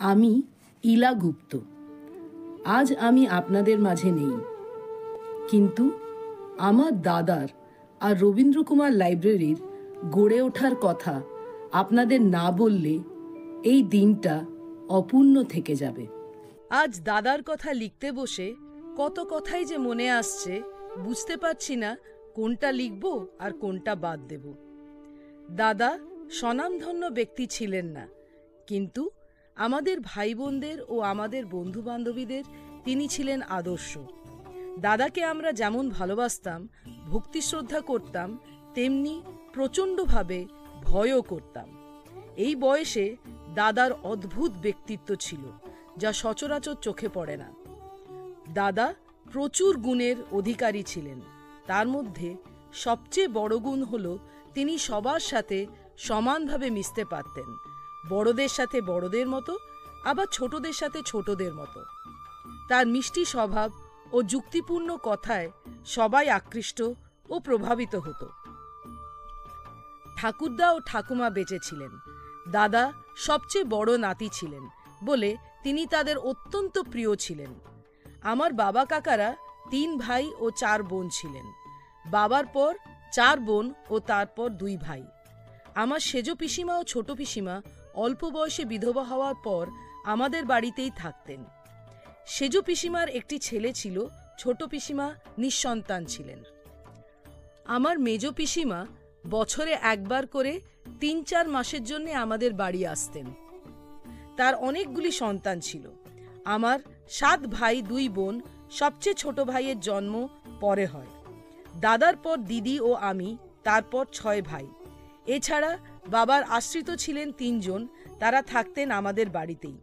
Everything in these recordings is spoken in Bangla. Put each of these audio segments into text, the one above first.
আমি ইলা গুপ্ত। আজ আমি আপনাদের মাঝে নেই, কিন্তু আমার দাদার আর রবীন্দ্র কুমার লাইব্রেরির গড়ে ওঠার কথা আপনাদের না বললে এই দিনটা অপূর্ণ থেকে যাবে। আজ দাদার কথা লিখতে বসে কত কথাই যে মনে আসছে, বুঝতে পারছি না কোনটা লিখব আর কোনটা বাদ দেব। দাদা স্বনামধন্য ব্যক্তি ছিলেন না, কিন্তু আমাদের ভাই বোনদের ও আমাদের বন্ধু বান্ধবীদের তিনি ছিলেন আদর্শ। দাদাকে আমরা যেমন ভালোবাসতাম, ভক্তি শ্রদ্ধা করতাম, তেমনি প্রচণ্ডভাবে ভয়ও করতাম। এই বয়সে দাদার অদ্ভুত ব্যক্তিত্ব ছিল, যা সচরাচর চোখে পড়ে না। দাদা প্রচুর গুণের অধিকারী ছিলেন। তার মধ্যে সবচেয়ে বড় গুণ হল তিনি সবার সাথে সমানভাবে মিশতে পারতেন। বড়দের সাথে বড়দের মতো, আবার ছোটদের সাথে ছোটদের মতো। তার মিষ্টি স্বভাব ও যুক্তিপূর্ণ কথায় সবাই আকৃষ্ট ও প্রভাবিত হতো। ঠাকুরদা ও ঠাকুমা বেঁচে ছিলেন। দাদা সবচেয়ে বড় নাতি ছিলেন বলে তিনি তাদের অত্যন্ত প্রিয় ছিলেন। আমার বাবা কাকারা 3 ভাই ও 4 বোন ছিলেন। বাবার পর 4 বোন ও তারপর 2 ভাই। আমার সেজ পিসিমা ও ছোট পিসিমা অল্প বয়সে বিধবা হওয়ার পর আমাদের বাড়িতেই থাকতেন। সেজ পিসিমার একটি ছেলে ছিল, ছোট পিসিমা নিঃসন্তান ছিলেন। আমার মেজ পিসিমা বছরে একবার করে 3-4 মাসের জন্য আমাদের বাড়ি আসতেন। তার অনেকগুলি সন্তান ছিল। আমার 7 ভাই 2 বোন, সবচেয়ে ছোট ভাইয়ের জন্ম পরে হয়। দাদার পর দিদি ও আমি, তারপর 6 ভাই। এছাড়া বাবার আশ্রিত ছিলেন 3 জন, তারা থাকতেন আমাদের বাড়িতেই।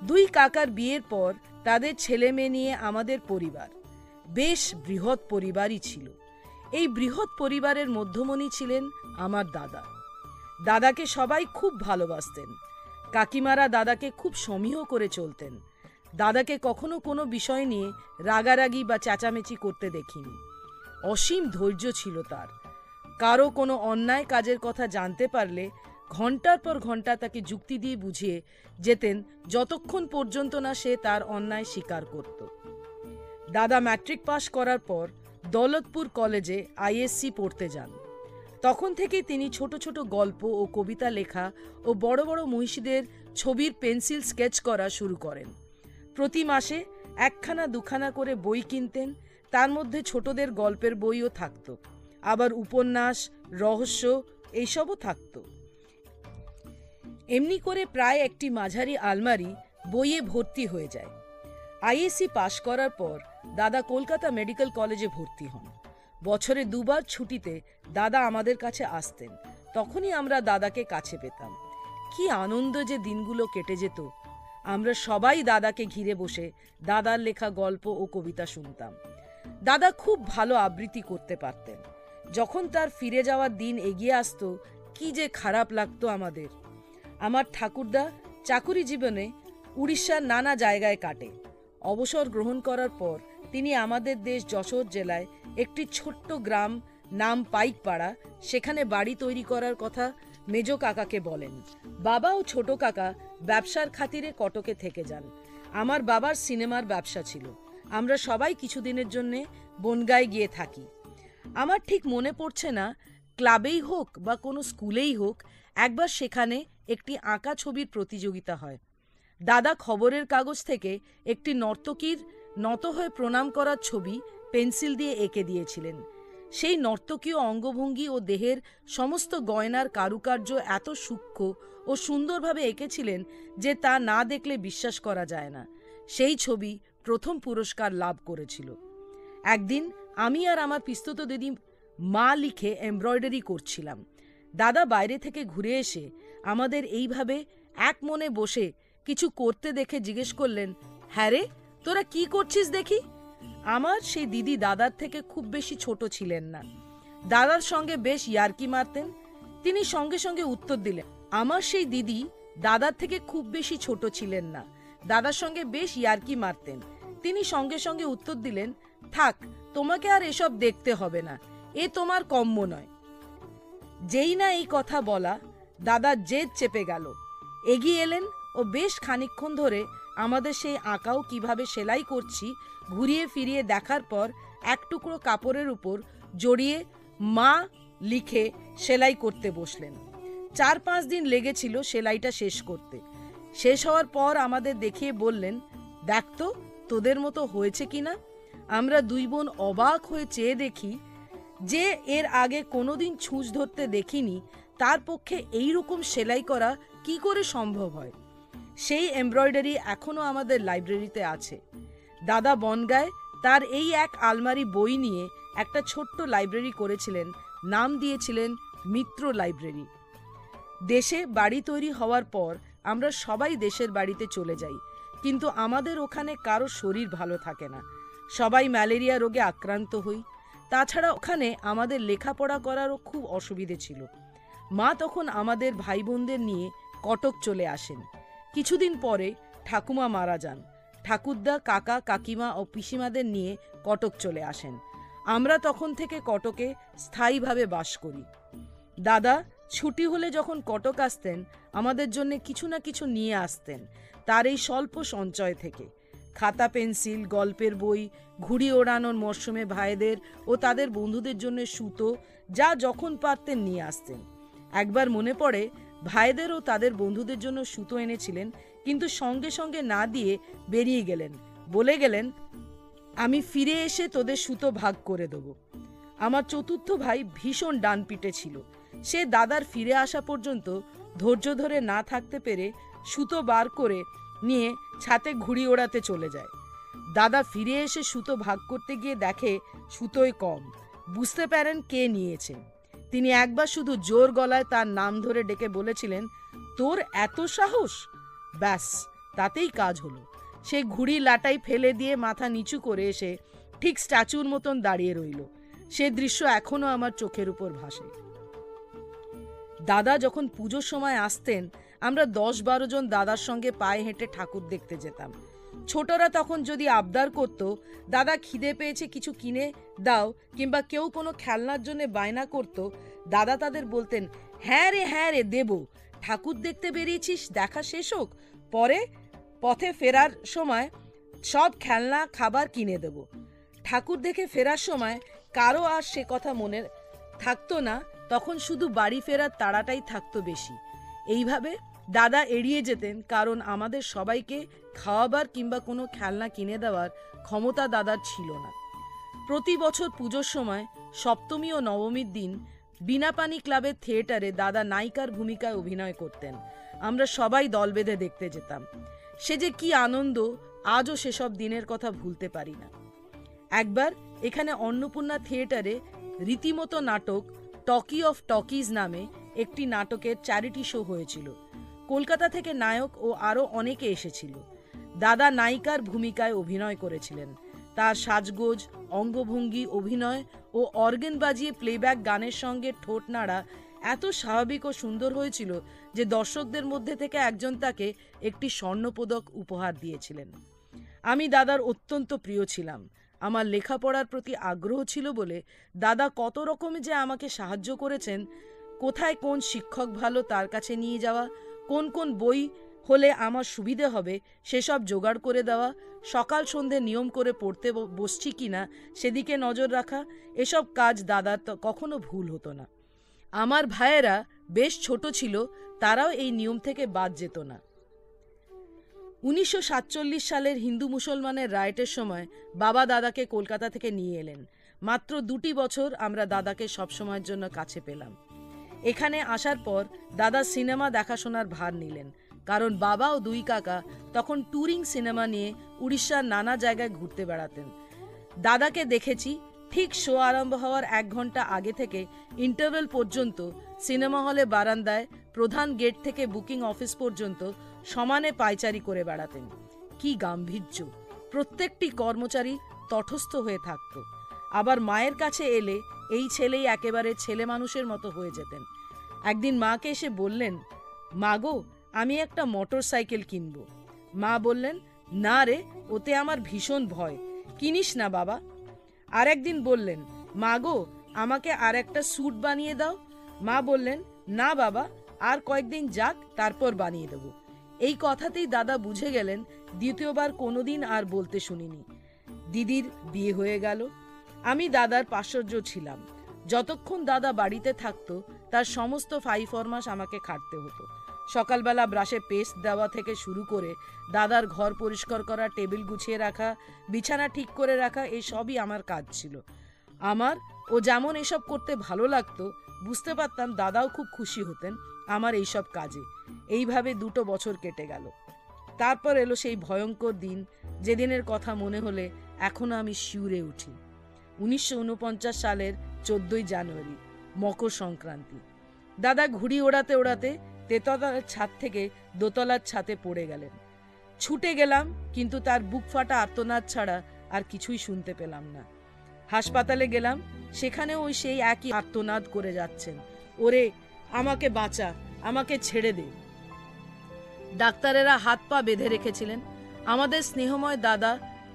2 কাকার বিয়ের পর তাদের ছেলে মেয়ে নিয়ে আমাদের পরিবার বেশ বৃহৎ পরিবারই ছিল। এই বৃহৎ পরিবারের মধ্যমণি ছিলেন আমার দাদা। দাদাকে সবাই খুব ভালোবাসতেন। কাকিমারা দাদাকে খুব সমীহ করে চলতেন। দাদাকে কখনো কোনো বিষয় নিয়ে রাগারাগি বা চেঁচামেচি করতে দেখিনি। অসীম ধৈর্য ছিল তার। কারো কোনো অন্যায় কাজের কথা জানতে পারলে ঘন্টার পর ঘন্টা তাকে যুক্তি দিয়ে বুঝিয়ে যেতেন, যতক্ষণ পর্যন্ত না সে তার অন্যায় স্বীকার করত। দাদা ম্যাট্রিক পাশ করার পর দৌলতপুর কলেজে আইএসসি পড়তে যান। তখন থেকেই তিনি ছোট ছোট গল্প ও কবিতা লেখা ও বড় বড় মহিষীদের ছবির পেন্সিল স্কেচ করা শুরু করেন। প্রতি মাসে 1-2খানা করে বই কিনতেন। তার মধ্যে ছোটদের গল্পের বইও থাকত, আবার উপন্যাস, রহস্য এইসবও থাকত। এমনি করে প্রায় একটি মাঝারি আলমারি বইয়ে ভর্তি হয়ে যায়। আইএসসি পাশ করার পর দাদা কলকাতা মেডিকেল কলেজে ভর্তি হন। বছরে 2 বার ছুটিতে দাদা আমাদের কাছে আসতেন। তখনই আমরা দাদাকে কাছে পেতাম। কি আনন্দ যে দিনগুলো কেটে যেত। আমরা সবাই দাদাকে ঘিরে বসে দাদার লেখা গল্প ও কবিতা শুনতাম। দাদা খুব ভালো আবৃত্তি করতে পারতেন। যখন তার ফিরে যাওয়ার দিন এগিয়ে আসতো, কি যে খারাপ লাগতো আমাদের। আমার ঠাকুরদা চাকুরি জীবনে উড়িষ্যার নানা জায়গায় কাটে। অবসর গ্রহণ করার পর তিনি আমাদের দেশ যশোর জেলায় একটি ছোট্ট গ্রাম নাম পাইকপাড়া, সেখানে বাড়ি তৈরি করার কথা মেজ কাকাকে বলেন। বাবা ও ছোট কাকা ব্যবসার খাতিরে কটকে থেকে যান। আমার বাবার সিনেমার ব্যবসা ছিল। আমরা সবাই কিছুদিনের জন্য বনগাঁয় গিয়ে থাকি। আমার ঠিক মনে পড়ছে না, ক্লাবেই হোক বা কোনো স্কুলেই হোক, একবার সেখানে একটি আঁকা ছবির প্রতিযোগিতা হয়। দাদা খবরের কাগজ থেকে একটি নর্তকীর নত হয়ে প্রণাম করার ছবি পেন্সিল দিয়ে এঁকে দিয়েছিলেন। সেই নর্তকীয় অঙ্গভঙ্গি ও দেহের সমস্ত গয়নার কারুকার্য এত সূক্ষ্ম ও সুন্দরভাবে এঁকেছিলেন যে তা না দেখলে বিশ্বাস করা যায় না। সেই ছবি প্রথম পুরস্কার লাভ করেছিল। একদিন আমি আর আমার পিস্তত দিদি মা লিখে এমব্রয়ডারি করছিলাম। দাদা বাইরে থেকে ঘুরে এসে আমাদের এইভাবে এক মনে বসে কিছু করতে দেখে জিজ্ঞেস করলেন, হ্যাঁ রে, তোরা কি করছিস দেখি? আমার সেই দিদি দাদার থেকে খুব বেশি ছোট ছিলেন না। দাদার সঙ্গে বেশ ইয়ার্কি মারতেন। তিনি সঙ্গে সঙ্গে উত্তর দিলেন, আমার সেই দিদি দাদার থেকে খুব বেশি ছোট ছিলেন না, দাদার সঙ্গে বেশ ইয়ার্কি মারতেন। তিনি সঙ্গে সঙ্গে উত্তর দিলেন, থাক, তোমাকে আর এসব দেখতে হবে না, এ তোমার কম্য নয়। যেই না এই কথা বলা, দাদার জেদ চেপে গেল। এগিয়ে এলেন ও বেশ খানিকক্ষণ ধরে আমাদের সেই আঁকাও কিভাবে সেলাই করছি ঘুরিয়ে ফিরিয়ে দেখার পর এক টুকরো কাপড়ের উপর জড়িয়ে মা লিখে সেলাই করতে বসলেন। 4-5 দিন লেগেছিল সেলাইটা শেষ করতে। শেষ হওয়ার পর আমাদের দেখিয়ে বললেন, দেখ তো তোদের মতো হয়েছে কিনা। আমরা দুই বোন অবাক হয়ে চেয়ে দেখি যে এর আগে কোনোদিন ছুঁচ ধরতে দেখিনি, তার পক্ষে এইরকম সেলাই করা কি করে সম্ভব হয়। সেই এমব্রয়ডারি এখনো আমাদের লাইব্রেরিতে আছে। দাদা বনগায় তার এই এক আলমারি বই নিয়ে একটা ছোট্ট লাইব্রেরি করেছিলেন, নাম দিয়েছিলেন মিত্র লাইব্রেরি। দেশে বাড়ি তৈরি হওয়ার পর আমরা সবাই দেশের বাড়িতে চলে যাই, কিন্তু আমাদের ওখানে কারো শরীর ভালো থাকে না, সবাই ম্যালেরিয়া রোগে আক্রান্ত হই। তাছাড়া ওখানে আমাদের লেখাপড়া করারও খুব অসুবিধে ছিল। মা তখন আমাদের ভাই বোনদের নিয়ে কটক চলে আসেন। কিছুদিন পরে ঠাকুমা মারা যান। ঠাকুরদা, কাকা, কাকিমা ও পিসিমাদের নিয়ে কটক চলে আসেন। আমরা তখন থেকে কটকে স্থায়ীভাবে বাস করি। দাদা ছুটি হলে যখন কটক আসতেন আমাদের জন্য কিছু না কিছু নিয়ে আসতেন তার এই স্বল্প সঞ্চয় থেকে। খাতা, পেন্সিল, গল্পের বই, ঘুড়ি ওড়ানোর মরশুমে ভাইদের ও তাদের বন্ধুদের জন্য সুতো, যা যখন পারতেন নিয়ে আসতেন। একবার মনে পড়ে ভাইদের ও তাদের বন্ধুদের জন্য সুতো এনেছিলেন, কিন্তু সঙ্গে সঙ্গে না দিয়ে বেরিয়ে গেলেন, বলে গেলেন, আমি ফিরে এসে তোদের সুতো ভাগ করে দেব। আমার চতুর্থ ভাই ভীষণ ডানপিটে ছিল। সে দাদার ফিরে আসা পর্যন্ত ধৈর্য ধরে না থাকতে পেরে সুতো বার করে নিয়ে ছাতে ঘুড়ি ওড়াতে চলে যায়। দাদা ফিরে এসে সুতো ভাগ করতে গিয়ে দেখে সুতোয় কম। বুঝতে পারেন কে নিয়েছে। তিনি একবার শুধু জোর গলায় তার নাম ধরে ডেকে বলেছিলেন, তোর এত সাহস! ব্যাস, তাতেই কাজ হলো। সে ঘুড়ি লাটাই ফেলে দিয়ে মাথা নিচু করে এসে ঠিক স্ট্যাচুর মতন দাঁড়িয়ে রইল। সে দৃশ্য এখনো আমার চোখের উপর ভাসে। দাদা যখন পুজোর সময় আসতেন আমরা 10-12 জন দাদার সঙ্গে পায়ে হেঁটে ঠাকুর দেখতে যেতাম। ছোটরা তখন যদি আবদার করত, দাদা খিদে পেয়েছে কিছু কিনে দাও, কিংবা কেউ কোনো খেলনার জন্য বায়না করত, দাদা তাদের বলতেন, হ্যাঁ রে দেব, ঠাকুর দেখতে বেরিয়েছিস, দেখা শেষ হোক, পরে পথে ফেরার সময় সব খেলনা খাবার কিনে দেব। ঠাকুর দেখে ফেরার সময় কারো আর সে কথা মনে থাকতো না, তখন শুধু বাড়ি ফেরার তাড়াটাই থাকতো বেশি। এইভাবে দাদা এড়িয়ে যেতেন, কারণ আমাদের সবাইকে খাওয়াবার কিংবা কোনো খেলনা কিনে দেওয়ার ক্ষমতা দাদার ছিল না। প্রতি বছর পুজোর সময় সপ্তমী ও নবমীর দিন বিনাপানি ক্লাবের থিয়েটারে দাদা নায়িকার ভূমিকায় অভিনয় করতেন। আমরা সবাই দল বেঁধে দেখতে যেতাম। সে যে কি আনন্দ, আজও সেসব দিনের কথা ভুলতে পারি না। একবার এখানে অন্নপূর্ণা থিয়েটারে রীতিমতো নাটক টকি অফ টকিজ নামে একটি নাটকের চ্যারিটি শো হয়েছিল। কলকাতা থেকে নায়ক ও আরও অনেকে এসেছিল। দাদা নায়িকার ভূমিকায় অভিনয় করেছিলেন। তার সাজগোজ, অঙ্গভঙ্গি, অভিনয় ও অর্গেন বাজিয়ে প্লেব্যাক গানের সঙ্গে ঠোঁট নাড়া এত স্বাভাবিক ও সুন্দর হয়েছিল যে দর্শকদের মধ্যে থেকে একজন তাকে একটি স্বর্ণপদক উপহার দিয়েছিলেন। আমি দাদার অত্যন্ত প্রিয় ছিলাম। আমার লেখাপড়ার প্রতি আগ্রহ ছিল বলে দাদা কত রকমে যে আমাকে সাহায্য করেছেন। কোথায় কোন শিক্ষক ভালো তার কাছে নিয়ে যাওয়া, কোন কোন বই হলে আমার সুবিধে হবে সেসব জোগাড় করে দেওয়া, সকাল সন্ধে নিয়ম করে পড়তে বসছি কিনা সেদিকে নজর রাখা, এসব কাজ দাদার কখনো ভুল হতো না। আমার ভাইয়েরা বেশ ছোট ছিল, তারাও এই নিয়ম থেকে বাদ যেত না। 1947 সালের হিন্দু মুসলমানের রায়টের সময় বাবা দাদাকে কলকাতা থেকে নিয়ে এলেন। মাত্র 2 বছর আমরা দাদাকে সবসময়ের জন্য কাছে পেলাম। এখানে আসার পর দাদা সিনেমা দেখাশোনার ভার নিলেন, কারণ বাবা ও 2 কাকা তখন ট্যুরিং সিনেমা নিয়ে উড়িষ্যার নানা জায়গায় ঘুরতে বেড়াতেন। দাদাকে দেখেছি ঠিক শো আরম্ভ হওয়ার 1 ঘন্টা আগে থেকে ইন্টারভেল পর্যন্ত সিনেমা হলে বারান্দায় প্রধান গেট থেকে বুকিং অফিস পর্যন্ত সমানে পায়চারি করে বেড়াতেন। কি গাম্ভীর্য! প্রত্যেকটি কর্মচারী তটস্থ হয়ে থাকত। আবার মায়ের কাছে এলে এই ছেলেই একেবারে ছেলে মানুষের মতো হয়ে যেতেন। একদিন মাকে এসে বললেন, মা গো, আমি একটা মোটর সাইকেল কিনব। মা বললেন, না রে, ওতে আমার ভীষণ ভয়, কিনিস না বাবা। আর একদিন বললেন, মা গো, আমাকে আর একটা স্যুট বানিয়ে দাও। মা বললেন, না বাবা, আর কয়েকদিন যাক, তারপর বানিয়ে দেব। এই কথাতেই দাদা বুঝে গেলেন দ্বিতীয়বার কোনোদিন আর বলতে শুনিনি। দিদির বিয়ে হয়ে গেল। আমি দাদার পার্শ্বর্য ছিলাম। যতক্ষণ দাদা বাড়িতে থাকতো তার সমস্ত ফাইফরমাস আমাকে খাটতে হতো। সকালবেলা ব্রাশে পেস্ট দেওয়া থেকে শুরু করে দাদার ঘর পরিষ্কার করা, টেবিল গুছিয়ে রাখা, বিছানা ঠিক করে রাখা, এই সবই আমার কাজ ছিল। আমার ও যেমন এসব করতে ভালো লাগতো, বুঝতে পারতাম দাদাও খুব খুশি হতেন আমার এইসব কাজে। এইভাবে 2 বছর কেটে গেল। তারপর এলো সেই ভয়ঙ্কর দিন, যেদিনের কথা মনে হলে এখনো আমি শিউরে উঠি। 1949 সালের 14 জানুয়ারি, মকর সংক্রান্তি। দাদা ঘুড়ি ওড়াতে ওড়াতে তেতলার ছাদ থেকে দোতলার ছাদে পড়ে গেলেন। ছুটে গেলাম, কিন্তু তার বুক ফাটা আর্তনাদ ছাড়া আর কিছুই শুনতে পেলাম না। হাসপাতালে গেলাম, সেখানেও ওই সেই একই আর্তনাদ করে যাচ্ছেন, ওরে আমাকে বাঁচা, আমাকে ছেড়ে দে। ডাক্তারেরা হাত পা বেঁধে রেখেছিলেন। আমাদের স্নেহময় দাদা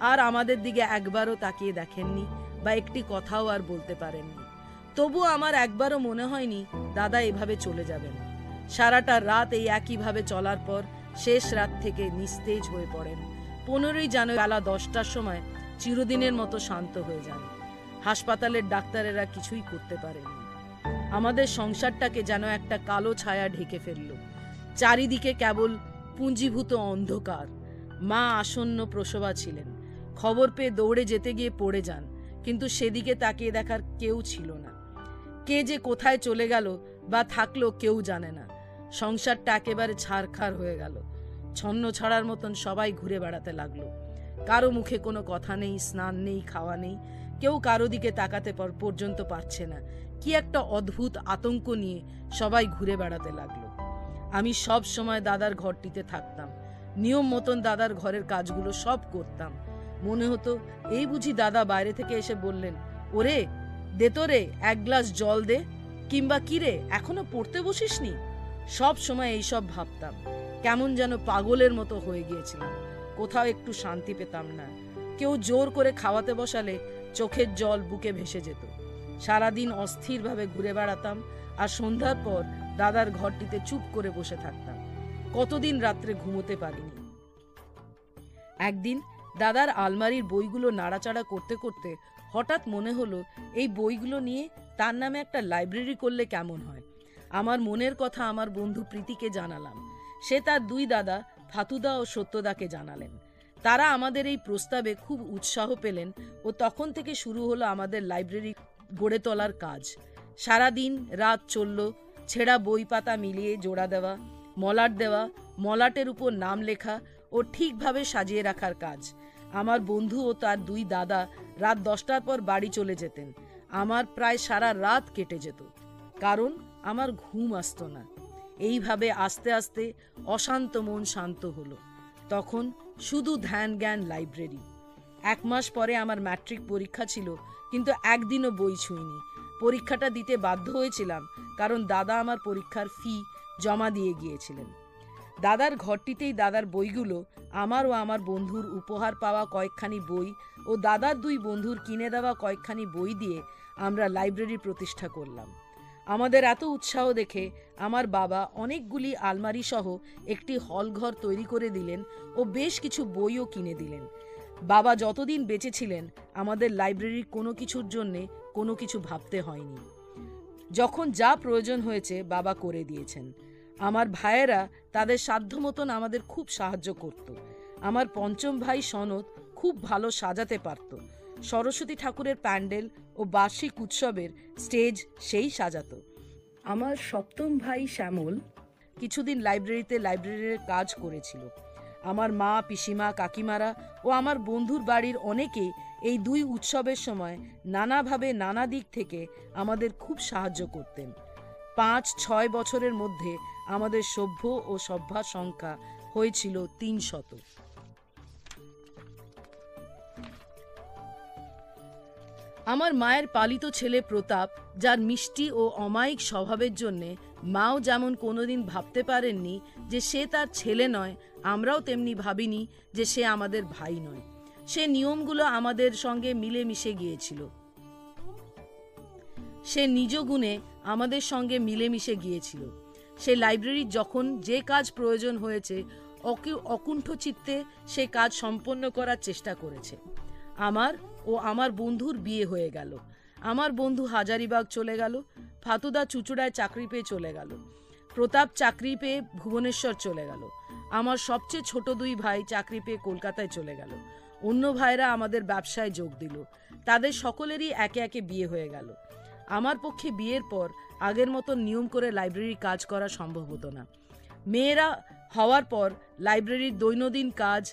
আর আমাদের দিকে একবারও তাকিয়ে দেখেননি বা একটি কথাও আর বলতে পারেননি। তবু আমার একবারও মনে হয়নি দাদা এভাবে চলে যাবেন। সারাটা রাত এই একইভাবে চলার পর শেষ রাত থেকে নিস্তেজ হয়ে পড়েন। 15 জানুয়ারি বেলা 10টার সময় চিরদিনের মতো শান্ত হয়ে যান। হাসপাতালের ডাক্তারেরা কিছুই করতে পারেননি। আমাদের সংসারটাকে যেন একটা কালো ছায়া ঢেকে ফেলল। চারিদিকে কেবল পুঞ্জীভূত অন্ধকার। মা আসন্ন প্রসবা ছিলেন। খবর পেয়ে দৌড়ে যেতে গিয়ে পড়ে যান, কিন্তু সেদিকে তাকিয়ে দেখার কেউ ছিল না। কে যে কোথায় চলে গেল বা থাকলো কেউ জানে না। সংসারটা একেবারে ছারখার হয়ে গেল। ছন্ন ছাড়ার মতন সবাই ঘুরে বেড়াতে লাগলো। কারো মুখে কোনো কথা নেই, স্নান নেই, খাওয়া নেই। কেউ কারো দিকে তাকাতে পর্যন্ত পারছে না। কি একটা অদ্ভুত আতঙ্ক নিয়ে সবাই ঘুরে বেড়াতে লাগলো। আমি সব সময় দাদার ঘরটিতে থাকতাম। নিয়ম মতন দাদার ঘরের কাজগুলো সব করতাম। মনে হতো এই বুঝি দাদা বাইরে থেকে এসে বললেন, ওরে দে তো রে 1 গ্লাস জল দে, কিংবা কিরে এখনো পড়তে বসিসনি। সব সময় এইসব ভাবতাম। কেমন যেন পাগলের মতো হয়ে গিয়েছিলাম। কোথাও একটু শান্তি পেতাম না। কেউ জোর করে খাওয়াতে বসালে চোখের জল বুকে ভেসে যেত। সারাদিন অস্থিরভাবে ঘুরে বেড়াতাম, আর সন্ধ্যার পর দাদার ঘরটিতে চুপ করে বসে থাকতাম। কতদিন রাত্রে ঘুমোতে পারিনি। একদিন দাদার আলমারির বইগুলো নাড়াচাড়া করতে করতে হঠাৎ মনে হলো এই বইগুলো নিয়ে তার নামে একটা লাইব্রেরি করলে কেমন হয়। আমার মনের কথা আমার বন্ধু প্রীতিকে জানালাম। সে তার 2 দাদা ফাতুদা ও সত্যদাকে জানালেন। তারা আমাদের এই প্রস্তাবে খুব উৎসাহ পেলেন ও তখন থেকে শুরু হলো আমাদের লাইব্রেরি গড়ে তোলার কাজ। সারাদিন রাত চলল ছেঁড়া বই পাতা মিলিয়ে জোড়া দেওয়া, মলাট দেওয়া, মলাটের উপর নাম লেখা ও ঠিকভাবে সাজিয়ে রাখার কাজ। আমার বন্ধু ও তার 2 দাদা রাত 10টার পর বাড়ি চলে যেতেন। আমার প্রায় সারা রাত কেটে যেত, কারণ আমার ঘুম আসতো না। এইভাবে আস্তে আস্তে অশান্ত মন শান্ত হলো। তখন শুধু ধ্যান জ্ঞান লাইব্রেরি। 1 মাস পরে আমার ম্যাট্রিক পরীক্ষা ছিল, কিন্তু একদিনও বই ছুঁইনি। পরীক্ষাটা দিতে বাধ্য হয়েছিলাম, কারণ দাদা আমার পরীক্ষার ফি জমা দিয়ে গিয়েছিলেন। দাদার ঘরটিতেই দাদার বইগুলো, আমার ও আমার বন্ধুর উপহার পাওয়া কয়েকখানি বই ও দাদার 2 বন্ধুর কিনে দেওয়া কয়েকখানি বই দিয়ে আমরা লাইব্রেরি প্রতিষ্ঠা করলাম। আমাদের এত উৎসাহ দেখে আমার বাবা অনেকগুলি আলমারি সহ একটি হল ঘর তৈরি করে দিলেন ও বেশ কিছু বইও কিনে দিলেন। বাবা যতদিন বেঁচে ছিলেন আমাদের লাইব্রেরির কোনো কিছুর জন্যে কোনো কিছু ভাবতে হয়নি। যখন যা প্রয়োজন হয়েছে বাবা করে দিয়েছেন। আমার ভাইয়েরা তাদের সাধ্য মতন আমাদের খুব সাহায্য করত। আমার 5ম ভাই সনদ খুব ভালো সাজাতে পারত। সরস্বতী ঠাকুরের প্যান্ডেল ও বার্ষিক উৎসবের স্টেজ সেই সাজাতো। আমার 7ম ভাই শ্যামল কিছুদিন লাইব্রেরির কাজ করেছিল। আমার মা, পিসিমা, কাকিমারা ও আমার বন্ধুর বাড়ির অনেকেই এই 2 উৎসবের সময় নানাভাবে নানা দিক থেকে আমাদের খুব সাহায্য করতেন। 5-6 বছরের মধ্যে আমাদের সভ্য ও সভ্যার সংখ্যা হয়েছিল 300। আমার মায়ের পালিত ছেলে প্রতাপ, যার মিষ্টি ও অমায়িক স্বভাবের জন্যে মাও যেমন কোনোদিন ভাবতে পারেননি যে সে তার ছেলে নয়, আমরাও তেমনি ভাবিনি যে সে আমাদের ভাই নয়। সে নিয়মগুলো আমাদের সঙ্গে মিলে মিশে গিয়েছিল। সে নিজ গুণে আমাদের সঙ্গে মিলেমিশে গিয়েছিল। সে লাইব্রেরির যখন যে কাজ প্রয়োজন হয়েছে অকুণ্ঠ চিত্তে সে কাজ সম্পন্ন করার চেষ্টা করেছে। আমার ও আমার বন্ধুর বিয়ে হয়ে গেল। আমার বন্ধু হাজারিবাগ চলে গেল, ফাতুদা চুচুড়ায় চাকরি পেয়ে চলে গেল, প্রতাপ চাকরি পেয়ে ভুবনেশ্বর চলে গেল, আমার সবচেয়ে ছোট 2 ভাই চাকরি পেয়ে কলকাতায় চলে গেল, অন্য ভাইরা আমাদের ব্যবসায় যোগ দিল, তাদের সকলেরই একে একে বিয়ে হয়ে গেল। আমার পক্ষে বিয়ের পর আগের মতো নিয়ম করে লাইব্রেরির কাজ করা সম্ভব হতো না। মেয়েরা হওয়ার পর লাইব্রেরির দৈনন্দিন কাজ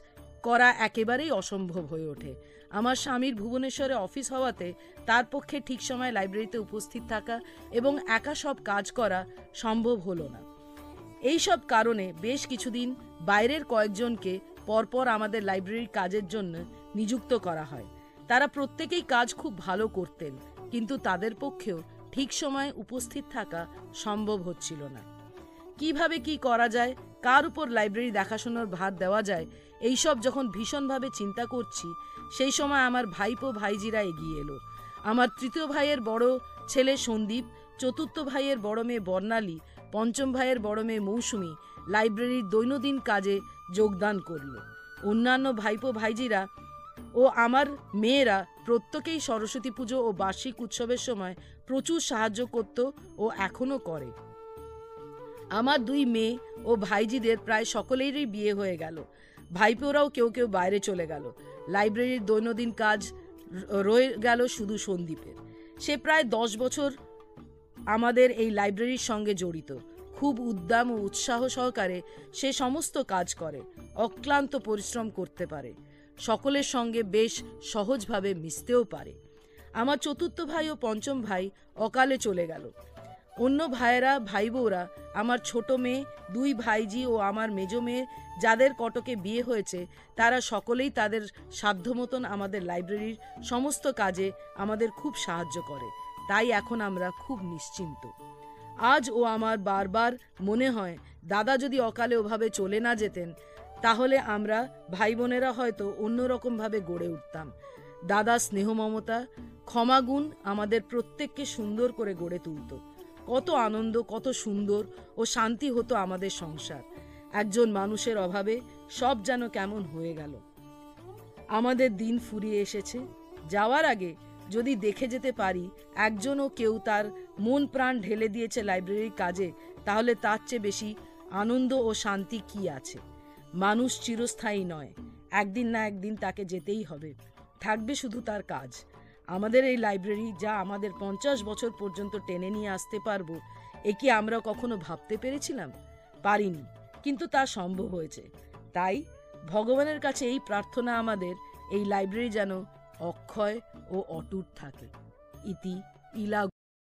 করা একেবারেই অসম্ভব হয়ে ওঠে। আমার স্বামীর ভুবনেশ্বরে অফিস হওয়াতে তার পক্ষে ঠিক সময় লাইব্রেরিতে উপস্থিত থাকা এবং একা সব কাজ করা সম্ভব হলো না। এই সব কারণে বেশ কিছুদিন বাইরের কয়েকজনকে পরপর আমাদের লাইব্রেরির কাজের জন্য নিযুক্ত করা হয়। তারা প্রত্যেকেই কাজ খুব ভালো করতেন, কিন্তু তাদের পক্ষেও ঠিক সময়ে উপস্থিত থাকা সম্ভব হচ্ছিল না। কিভাবে কি করা যায়, কার উপর লাইব্রেরি দেখাশোনার ভার দেওয়া যায়, এইসব যখন ভীষণভাবে চিন্তা করছি, সেই সময় আমার ভাইপো ভাইজিরা এগিয়ে এলো। আমার 3য় ভাইয়ের বড় ছেলে সন্দীপ, 4র্থ ভাইয়ের বড় মেয়ে বর্ণালী, 5ম ভাইয়ের বড় মেয়ে মৌসুমী লাইব্রেরির দৈনন্দিন কাজে যোগদান করল। অন্যান্য ভাইপো ভাইজিরা ও আমার মেয়েরা প্রত্যেকেই সরস্বতী পুজো ও বার্ষিক উৎসবের সময় প্রচুর সাহায্য করত ও এখনো করে। আমার 2 মেয়ে ও ভাইজিদের প্রায় সকলেরই বিয়ে হয়ে গেল। ভাইপোরাও কেউ কেউ বাইরে চলে গেল। লাইব্রেরির দৈনন্দিন কাজ রয়ে গেল শুধু সন্দীপের। সে প্রায় 10 বছর আমাদের এই লাইব্রেরির সঙ্গে জড়িত। খুব উদ্যম ও উৎসাহ সহকারে সে সমস্ত কাজ করে, অক্লান্ত পরিশ্রম করতে পারে, সকলের সঙ্গে বেশ সহজভাবে মিশতেও পারে। আমার 4র্থ ভাই ও 5ম ভাই অকালে চলে গেল। অন্য ভাইয়েরা ভাই বউরা, আমার ছোট মেয়ে, 2 ভাইজি ও আমার মেজ মেয়ে যাদের কটকে বিয়ে হয়েছে, তারা সকলেই তাদের সাধ্য মতন আমাদের লাইব্রেরির সমস্ত কাজে আমাদের খুব সাহায্য করে। তাই এখন আমরা খুব নিশ্চিন্ত। আজ ও আমার বারবার মনে হয়, দাদা যদি অকালে ওভাবে চলে না যেতেন, তাহলে আমরা ভাই বোনেরা হয়তো অন্যরকমভাবে গড়ে উঠতাম। দাদা স্নেহ মমতা, ক্ষমাগুণ আমাদের প্রত্যেককে সুন্দর করে গড়ে তুলত। কত আনন্দ, কত সুন্দর ও শান্তি হতো আমাদের সংসার। একজন মানুষের অভাবে সব যেন কেমন হয়ে গেল। আমাদের দিন ফুরিয়ে এসেছে। যাওয়ার আগে যদি দেখে যেতে পারি একজনও কেউ তার মন প্রাণ ঢেলে দিয়েছে লাইব্রেরির কাজে, তাহলে তার চেয়ে বেশি আনন্দ ও শান্তি কি আছে। মানুষ চিরস্থায়ী নয়, একদিন না একদিন তাকে যেতেই হবে। থাকবে শুধু তার কাজ। আমাদের এই লাইব্রেরি যা আমাদের 50 বছর পর্যন্ত টেনে নিয়ে আসতে পারবো, এ কি আমরা কখনো ভাবতে পেরেছিলাম? পারিনি, কিন্তু তা সম্ভব হয়েছে। তাই ভগবানের কাছে এই প্রার্থনা আমাদের, এই লাইব্রেরি যেন অক্ষয় ও অটুট থাকে। ইতি ইলা।